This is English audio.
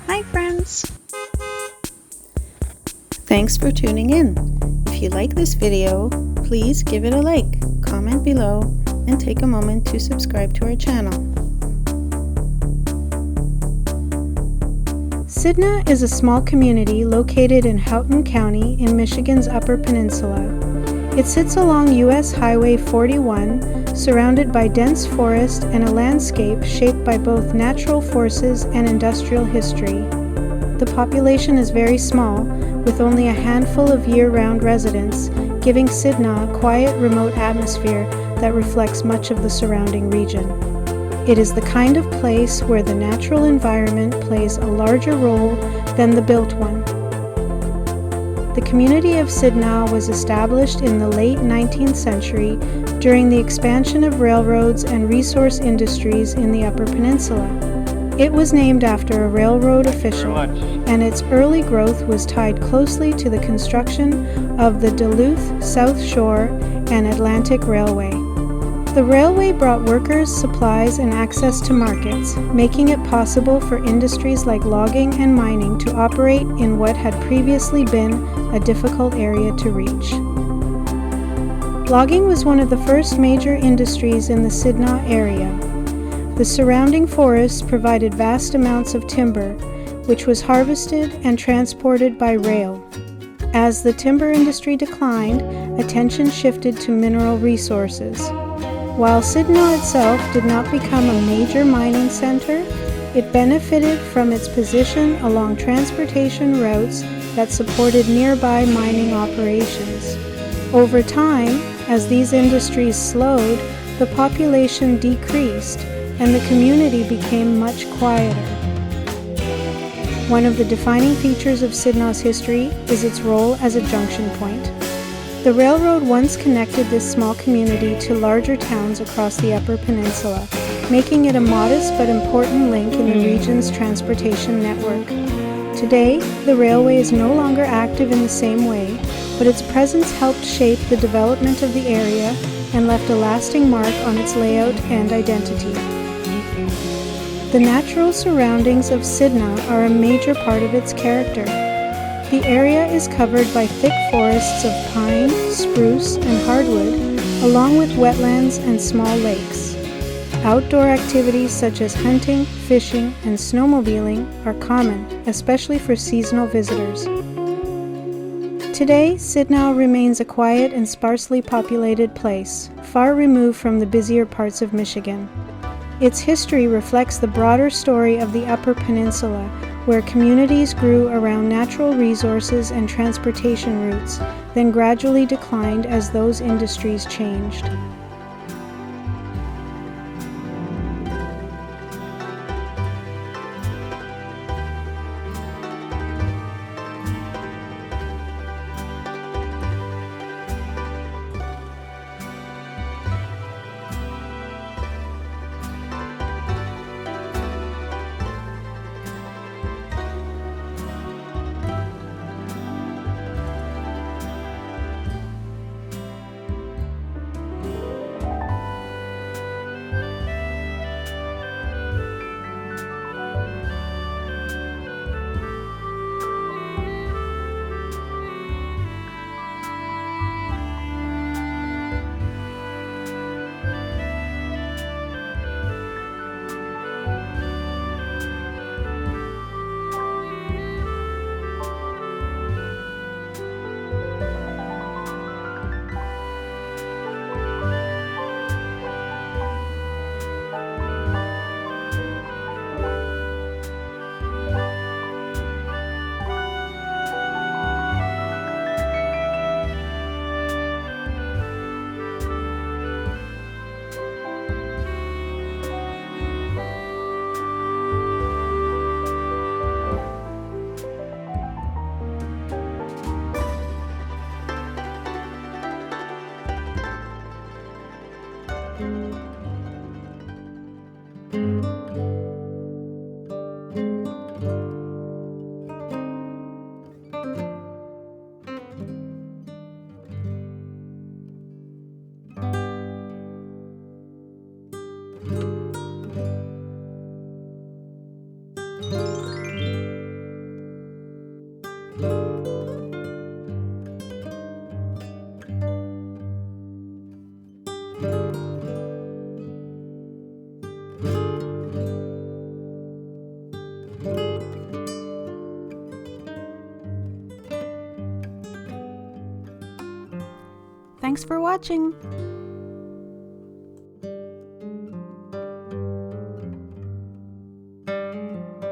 Hi friends! Thanks for tuning in. If you like this video, please give it a like, comment below, and take a moment to subscribe to our channel. Sidnaw is a small community located in Houghton County in Michigan's Upper Peninsula. It sits along US Highway 41, surrounded by dense forest and a landscape shaped by both natural forces and industrial history. The population is very small, with only a handful of year-round residents, giving Sidnaw a quiet, remote atmosphere that reflects much of the surrounding region. It is the kind of place where the natural environment plays a larger role than the built one. The community of Sidnaw was established in the late 19th century during the expansion of railroads and resource industries in the Upper Peninsula. It was named after a railroad official, and its early growth was tied closely to the construction of the Duluth, South Shore, and Atlantic Railway. The railway brought workers, supplies, and access to markets, making it possible for industries like logging and mining to operate in what had previously been a difficult area to reach. Logging was one of the first major industries in the Sidnaw area. The surrounding forests provided vast amounts of timber, which was harvested and transported by rail. As the timber industry declined, attention shifted to mineral resources. While Sidnaw itself did not become a major mining center, it benefited from its position along transportation routes that supported nearby mining operations. Over time, as these industries slowed, the population decreased and the community became much quieter. One of the defining features of Sidnaw's history is its role as a junction point. The railroad once connected this small community to larger towns across the Upper Peninsula, making it a modest but important link in the region's transportation network. Today, the railway is no longer active in the same way, but its presence helped shape the development of the area and left a lasting mark on its layout and identity. The natural surroundings of Sidnaw are a major part of its character. The area is covered by thick forests of pine, spruce, and hardwood, along with wetlands and small lakes. Outdoor activities such as hunting, fishing, and snowmobiling are common, especially for seasonal visitors. Today, Sidnaw remains a quiet and sparsely populated place, far removed from the busier parts of Michigan. Its history reflects the broader story of the Upper Peninsula, where communities grew around natural resources and transportation routes, then gradually declined as those industries changed. Thanks for watching!